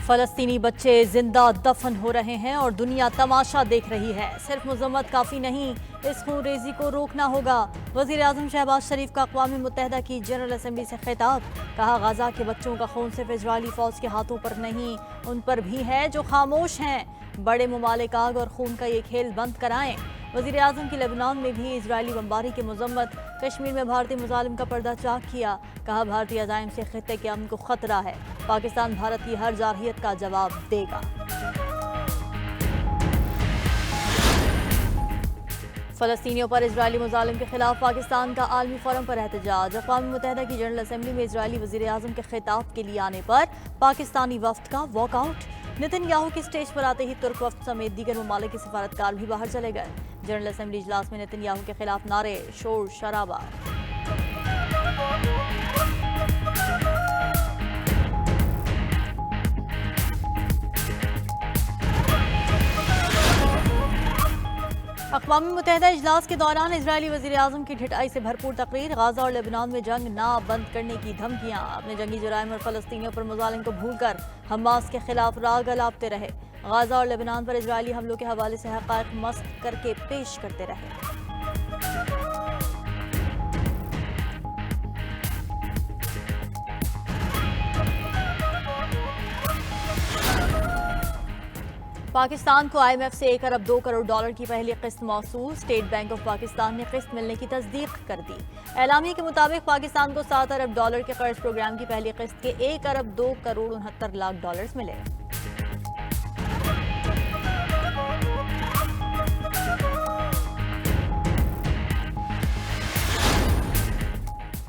फलस्तीनी बच्चे जिंदा दफन हो रहे हैं और दुनिया तमाशा देख रही है। सिर्फ मजम्मत काफ़ी नहीं, इस खूनरेजी को रोकना होगा। वज़ीर आज़म शहबाज शरीफ का अक़वाम मुत्तहिदा की जनरल असम्बली से खिताब। कहा, गाज़ा के बच्चों का खून सिर्फ इजरायली फ़ौज के हाथों पर नहीं, उन पर भी है जो खामोश हैं। बड़े ममालिक आग और खून का ये खेल बंद कराएं। वज़ीर आज़म की लेबनान में भी इजरायली बमबारी की मजम्मत। कश्मीर में भारतीय मुजालिम का पर्दा चाक किया। कहा, भारतीय अज़ाइम से खित्ते के अमन को खतरा है। पाकिस्तान भारत की हर जारहियत का जवाब देगा। फलस्तीनियों पर इजरायली मुजालिम के खिलाफ पाकिस्तान का आलमी फोरम पर एहतजाज। अक़वाम मुत्तहिदा की जनरल असम्बली में इजरायली वज़ीर आज़म के खिताब के लिए आने पर पाकिस्तानी वफ्द का वॉकआउट। नेतन्याहू के स्टेज पर आते ही तुर्क वफ्द समेत दीगर ममालिक के सफारतकार भी बाहर चले गए। जनरल असम्बली इजलास में नेतन्याहू के खिलाफ नारे, शोर शराबा। अक़वाम मुत्तहिदा इजलास के दौरान इजरायली वज़ीर आज़म की ढिठाई से भरपूर तकरीर। गाज़ा और लेबनान में जंग ना बंद करने की धमकियां। अपने जंगी जुराइम और फलस्तीनियों पर मुजालिम को भूलकर हमास के खिलाफ राग अलापते रहे। गाज़ा और लेबनान पर इजरायली हमलों के हवाले से हक़ाइक़ मस्क करके पेश करते रहे। पाकिस्तान को IMF से 1 अरब 2 करोड़ डॉलर की पहली किस्त मौसूल। स्टेट बैंक ऑफ पाकिस्तान ने किस्त मिलने की तस्दीक कर दी। एलामिया के मुताबिक पाकिस्तान को 7 अरब डॉलर के कर्ज प्रोग्राम की पहली किस्त के 1 अरब 2 करोड़ 69 लाख डॉलर मिले।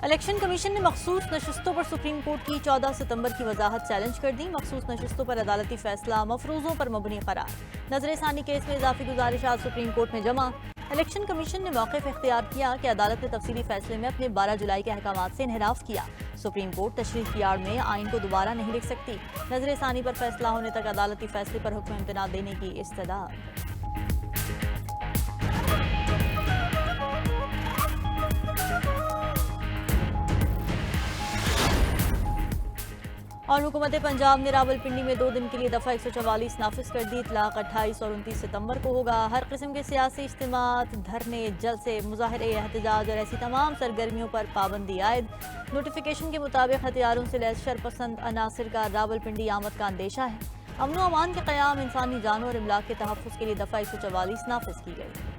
इलेक्शन कमीशन ने मखसूस नशस्तों पर सुप्रीम कोर्ट की 14 सितंबर की वजाहत चैलेंज कर दी। मखसूस नशस्तों पर अदालती फैसला मफरूजों पर मबनी करार। नजरसानी केस में इजाफी गुजारिशात सुप्रीम कोर्ट में जमा। इलेक्शन कमीशन ने मौक़िफ़ इख्तियार किया कि अदालत ने तफसीली फैसले में अपने 12 जुलाई के अहकामात से इन्हिराफ किया। सुप्रीम कोर्ट तशरीह की आड़ में आइन को दोबारा नहीं लिख सकती। नजरसानी पर फैसला होने तक अदालती फैसले पर हुक्म इम्तनाअ देने की इस्तदा। और हुकूमत पंजाब ने रावलपिंडी में 2 दिन के लिए दफ़ा 144 नाफिज कर दी। इतलाक़ 28 और 29 सितंबर को होगा। हर किस्म के सियासी इज्तिमात, धरने, जलसे, मुजाहरे, एहतजाज और ऐसी तमाम सरगर्मियों पर पाबंदी आयद। नोटिफिकेशन के मुताबिक हथियारों से लैस शरपसंद अनासिर का रावलपिंडी आमद का अंदेशा है। अमन व अमान के क़याम, इंसानी जानों और इमलाक के तहफ़्फ़ुज़ के लिए दफ़ा 144 नाफिज की गई।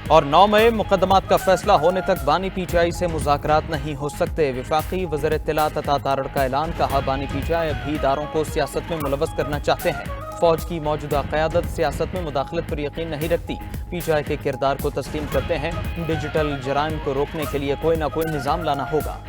और 9 मई मुकदमात का फैसला होने तक बानी PTI से मुज़ाकरात नहीं हो सकते। वफाकी वज़ीर इत्तलात अता तारड़ का ऐलान। कहा, बानी PTI अभी इदारों को सियासत में मुलव्वस करना चाहते हैं। फौज की मौजूदा क़यादत सियासत में मुदाखलत पर यकीन नहीं रखती। PTI के किरदार को तस्लीम करते हैं। डिजिटल जराइम को रोकने के लिए कोई ना कोई निज़ाम लाना होगा।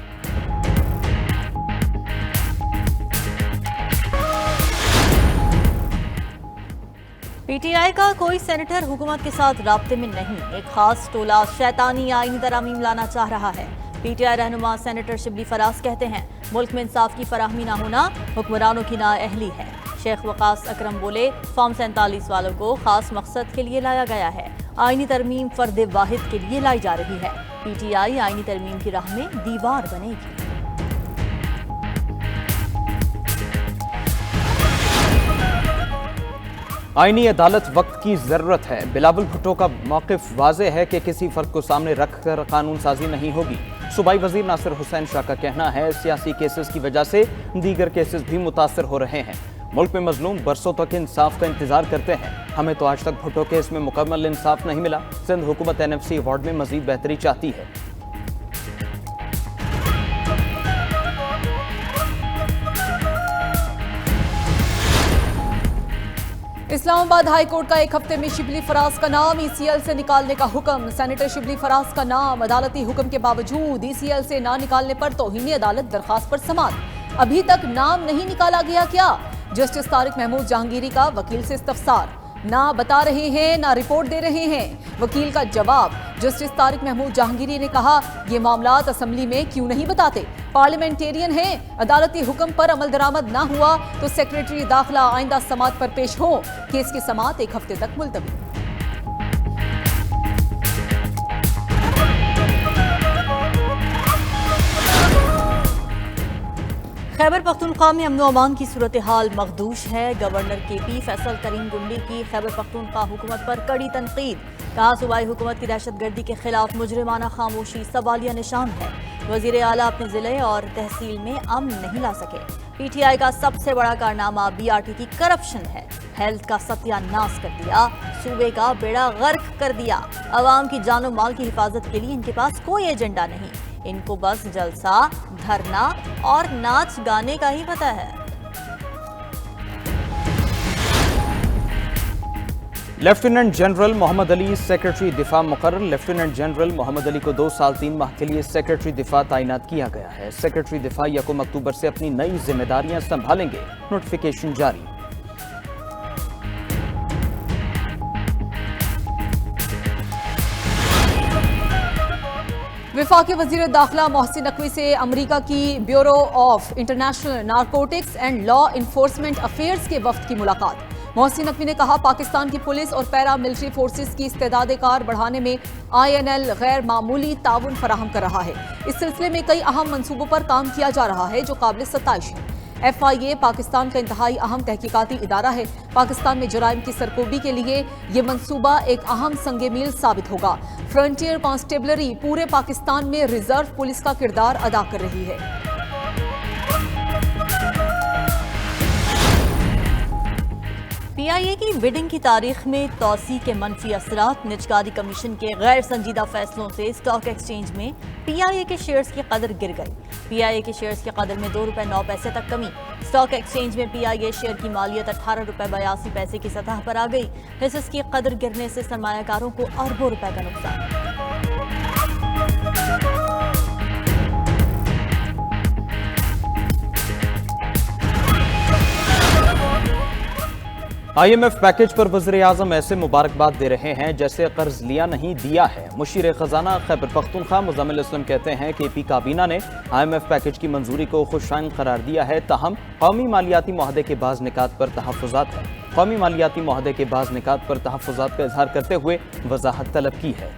PTI का कोई सेनेटर हुकूमत के साथ राब्ते में नहीं। एक खास टोला शैतानी आईनी तरामीम लाना चाह रहा है। PTI रहनुमा सेनेटर शिबली फराज कहते हैं, मुल्क में इंसाफ की फराहमी ना होना हुक्मरानों की नाअहली है। शेख वकास अकरम बोले, फॉर्म 47 वालों को खास मकसद के लिए लाया गया है। आईनी तरमीम फर्द वाहिद के लिए लाई जा रही है। PTI आईनी तरमीम की राह में दीवार बनेगी। आईनी अदालत वक्त की जरूरत है। बिलावल भुट्टो का मौक़िफ़ वाज़ेह है कि किसी फर्द को सामने रखकर कानून साजी नहीं होगी। सूबाई वज़ीर नासिर हुसैन शाह का कहना है, सियासी केसेस की वजह से दीगर केसेस भी मुतासर हो रहे हैं। मुल्क में मजलूम बरसों तक इंसाफ का इंतजार करते हैं। हमें तो आज तक भुट्टो केस में मुकम्मल इंसाफ नहीं मिला। सिंध हुकूमत NFC अवार्ड में मजीद बेहतरी चाहती है। इस्लामाबाद हाई कोर्ट का 1 हफ्ते में शिबली फराज का नाम ECL से निकालने का हुक्म। सेनेटर शिबली फराज का नाम अदालती हुक्म के बावजूद ECL से ना निकालने पर तौहीन अदालत दरखास्त पर समाअत। अभी तक नाम नहीं निकाला गया क्या? जस्टिस तारिक महमूद जहांगीरी का वकील से इस्तफसार। ना बता रहे हैं, ना रिपोर्ट दे रहे हैं। वकील का जवाब। जस्टिस तारिक महमूद जहांगीरी ने कहा, ये मामलात असेंबली में क्यों नहीं बताते? पार्लियामेंटेरियन हैं। अदालती हुक्म पर अमल दरामद ना हुआ तो सेक्रेटरी दाखिला आइंदा समाअत पर पेश हो। केस की समाअत 1 हफ्ते तक मुलतवी। खैबर पख्तूनख्वा में अमन अमान की सूरत हाल मखदूश है। गवर्नर केपी फैसल करीम गुंडी की खैबर पख्तूनख्वा हुकूमत पर कड़ी तनकीद। कहा सूबाई हुकूमत की दहशतगर्दी के खिलाफ मुजरिमाना खामोशी सवालिया निशान है। वजीर आला अपने जिले और तहसील में अमन नहीं ला सके। पीटीआई का सबसे बड़ा कारनामा बीआरटी की करप्शन है। हेल्थ का सत्यानाश कर दिया, सूबे का बेड़ा गर्क कर दिया। अवाम की जानो माल की हिफाजत के लिए इनके पास कोई एजेंडा नहीं। इनको बस जलसा, धरना और नाच गाने का ही पता है। Lieutenant general Mohammad Ali secretary दिफा मुकर्रर। लेफ्टिनेंट जनरल मोहम्मद अली को 2 साल 3 माह के लिए सेक्रेटरी दिफा तैनात किया गया है। सेक्रेटरी दिफा 1 अक्टूबर से अपनी नई जिम्मेदारियां संभालेंगे। नोटिफिकेशन जारी। विफाकी वजीर दाखिला मोहसिन नकवी से अमरीका की bureau of international narcotics and law enforcement affairs के वफ्द की मुलाकात। मोहसिन नकवी ने कहा पाकिस्तान की पुलिस और पैरा मिलिट्री फोर्सेस की इस्तेदाद कार बढ़ाने में INL गैर मामूली ताउन फराहम कर रहा है। इस सिलसिले में कई अहम मंसूबों पर काम किया जा रहा है जो काबिल सताइश है। FIA पाकिस्तान का इंतहाई अहम तहकीकाती इदारा है। पाकिस्तान में जराइम की सरकोबी के लिए ये मंसूबा एक अहम संगे मील साबित होगा। फ्रंटियर कांस्टेबलरी पूरे पाकिस्तान में रिजर्व पुलिस का किरदार अदा कर रही है। PIA की बिडिंग की तारीख में तोसी के मनफी असरात। निजकारी कमीशन के गैर संजीदा फैसलों से स्टॉक एक्सचेंज में PIA के शेयर्स की कदर गिर गई। PIA के शेयर्स की कदर में 2 रुपए 9 पैसे तक कमी। स्टॉक एक्सचेंज में PIA शेयर की मालियत 18 रुपए 82 पैसे की सतह पर आ गई। हिस्सेस की कदर गिरने से सरमायाकारों को अरबों रुपए का नुकसान। IMF पैकेज पर वज़ीर-ए-आज़म ऐसे मुबारकबाद दे रहे हैं जैसे कर्ज लिया नहीं दिया है। मुशीर खजाना खैबर पख्तूनख्वा मुज़म्मिल इस्लाम कहते हैं कि पी काबीना ने IMF पैकेज की मंजूरी को खुशाइन करार दिया है। ताहम कौमी मालियाती मुआहदे के बाज़ निकात पर तहफ़्फ़ुज़ात है। कौमी मालियाती मुआहदे के बाज़ निकात पर तहफ़्फ़ुज़ात का इजहार करते हुए वज़ाहत तलब की है।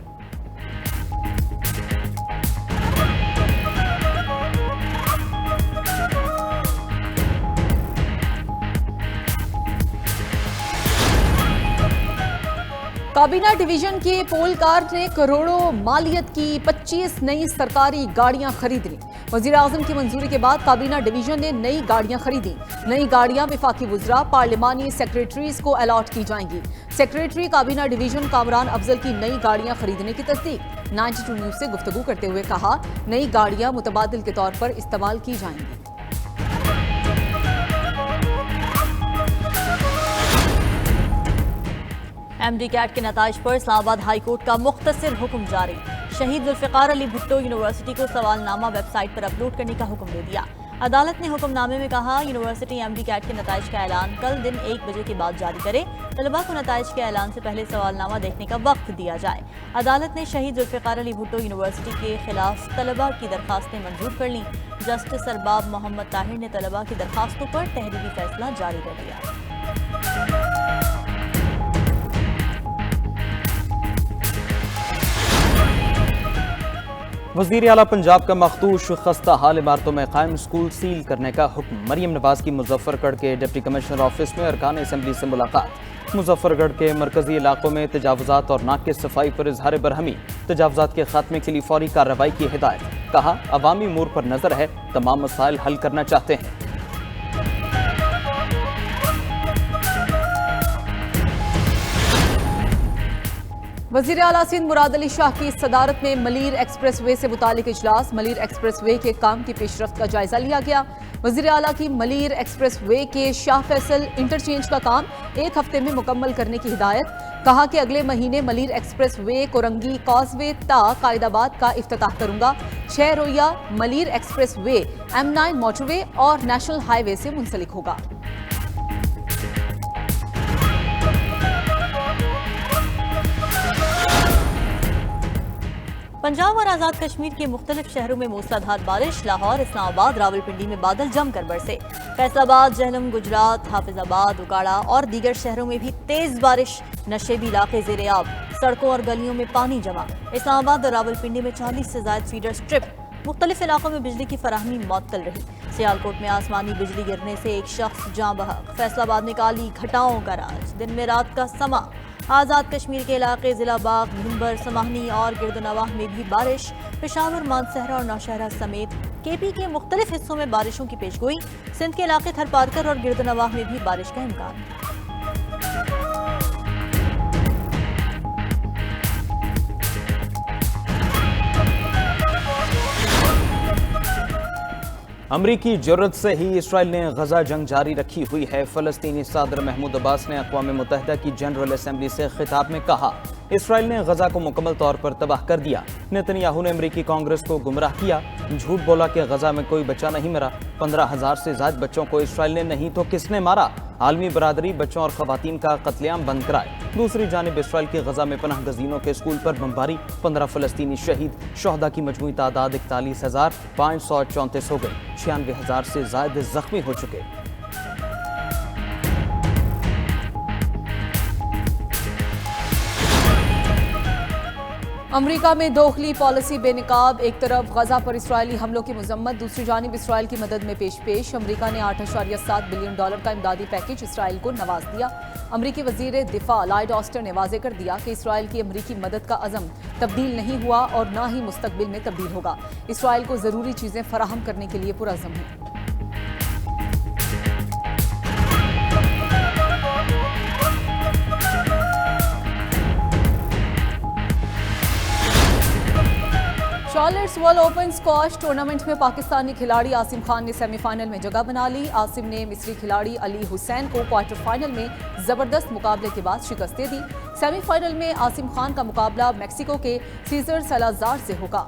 काबीना डिवीजन के पोल कार ने करोड़ों मालियत की 25 नई सरकारी गाड़ियां खरीद ली। वजीर आजम की मंजूरी के बाद काबीना डिवीजन ने नई गाड़ियां खरीदी। नई गाड़ियां विफाकी वुज़रा पार्लिमानी सेक्रेटरीज को अलॉट की जाएंगी। सेक्रेटरी काबीना डिवीजन कामरान अफजल की नई गाड़ियां खरीदने की तस्दीक। 92 न्यूज से गुफ्तगू करते हुए कहा नई गाड़ियां मुतबादिल के तौर पर इस्तेमाल की जाएंगी। MD कैट के नताइज पर इस्लामाबाद हाई कोर्ट का मुख्तसर हुक्म जारी। शहीद जुल्फ़िकार अली भुट्टो यूनिवर्सिटी को सवालनामा वेबसाइट पर अपलोड करने का हुक्म दे दिया। अदालत ने हुक्मनामे में कहा यूनिवर्सिटी MD कैट के नताइज का ऐलान कल दिन 1 बजे के बाद जारी करे। तलबा को नताइज के ऐलान से पहले सवालनामा देखने का वक्त दिया जाए। अदालत ने शहीद जुल्फ़िकार अली भुट्टो यूनिवर्सिटी के खिलाफ तलबा की दरखास्तें मंजूर कर लीं। जस्टिस अरबाब मोहम्मद ताहिर ने तलबा की दरखास्तों पर तहरीरी फैसला जारी कर दिया। वज़ीर आला पंजाब का मखदूश खस्ता हाल इमारतों में कायम स्कूल सील करने का हुक्म। मरियम नवाज की मुजफ्फरगढ़ के डिप्टी कमिश्नर ऑफिस में अरकान असेंबली से मुलाकात। मुजफ्फरगढ़ के मरकजी इलाकों में तजावुजात और नाक की सफाई पर इजहार बरहमी। तजावुजात के खात्मे के लिए फौरी कार्रवाई की हिदायत। कहा अवामी उमूर पर नजर है, तमाम मसाइल हल करना चाहते हैं। वज़ीर आला सिंध मुराद अली शाह की सदारत में मलीर एक्सप्रेस वे से मुतालिक इजलास। मलीर एक्सप्रेस वे के काम की पेशरफ्त का जायजा लिया गया। वज़ीर आला की मलीर एक्सप्रेस वे के शाह फैसल इंटरचेंज का काम 1 हफ्ते में मुकम्मल करने की हिदायत। कहा कि अगले महीने Malir express way Korangi causeway ता कायदाबाद का इफ्तिताह करूंगा। 6 रोया Malir express way M9 motorway और नेशनल हाईवे से मुंसलिक होगा। पंजाब और आज़ाद कश्मीर के मुख्तलिफ शहरों में मूसलाधार बारिश। लाहौर, इस्लामाबाद, रावलपिंडी में बादल जमकर बरसे। फैसलाबाद, जहलम, गुजरात, हाफिजाबाद, उकाड़ा और दीगर शहरों में भी तेज बारिश। नशेबी इलाके ज़ेरे आब, सड़कों और गलियों में पानी जमा। इस्लामाबाद और रावलपिंडी में 40 से ज़ायद फीडर स्ट्रिप। मुख्तलिफ इलाकों में बिजली की फराहमी मुअत्तल रही। सियालकोट में आसमानी बिजली गिरने से एक शख्स जाँ बहक। फैसलाबाद में काली घटाओं का राज। दिन में रात का समा। आज़ाद कश्मीर के इलाके जिला बाग, भुनबर, समाहनी और गिरदनवाह में भी बारिश। पेशावर, मानसहरा और नौशहरा समेत केपी के मुख्तलिफ हिस्सों में बारिशों की पेशगोई। सिंध के इलाके थरपारकर और गिरदनवाह में भी बारिश का इम्कान। अमरीकी जुर्रत से ही इसराइल ने गजा जंग जारी रखी हुई है। फलस्तीनी सदर महमूद अब्बास ने अक़वाम मुत्तहिदा की जनरल असेंबली से खिताब में कहा, इसराइल ने गजा को मुकम्मल तौर पर तबाह कर दिया। नेतन्याहू ने अमरीकी कांग्रेस को गुमराह किया, झूठ बोला कि गजा में कोई बच्चा नहीं मरा। 15,000 से ज्यादा बच्चों को इसराइल ने नहीं तो किसने मारा। आलमी बरादरी बच्चों और खवातीन का कत्लेआम बंद कराए। दूसरी जानिब इसराइल की गजा में पनाह गजीनों के स्कूल पर बमबारी। 15 फलस्तीनी शहीद। शोहदा की मजमूई तादाद 41,534 हो गई। 96,000 से ज्यादा जख्मी हो चुके। अमेरिका में दोखली पॉलिसी बेनकाब। एक तरफ गजा पर इसराइली हमलों की मजम्मत, दूसरी जानिब इसराइल की मदद में पेश। अमेरिका ने $8.7 बिलियन का इमदादी पैकेज इसराइल को नवाज दिया। अमेरिकी वजीर दिफा लॉयड ऑस्टिन ने वाजे कर दिया कि इसराइल की अमेरिकी मदद का अज़म तब्दील नहीं हुआ और न ही मुस्तकबिल में तब्दील होगा। इसराइल को ज़रूरी चीज़ें फराहम करने के लिए पुरअज़म है। Charles world open squash tournament में पाकिस्तानी खिलाड़ी आसिम खान ने सेमीफाइनल में जगह बना ली। आसिम ने मिस्री खिलाड़ी अली हुसैन को क्वार्टर फाइनल में जबरदस्त मुकाबले के बाद शिकस्त दे दी। सेमीफाइनल में आसिम खान का मुकाबला मैक्सिको के सीजर सलाजार से होगा।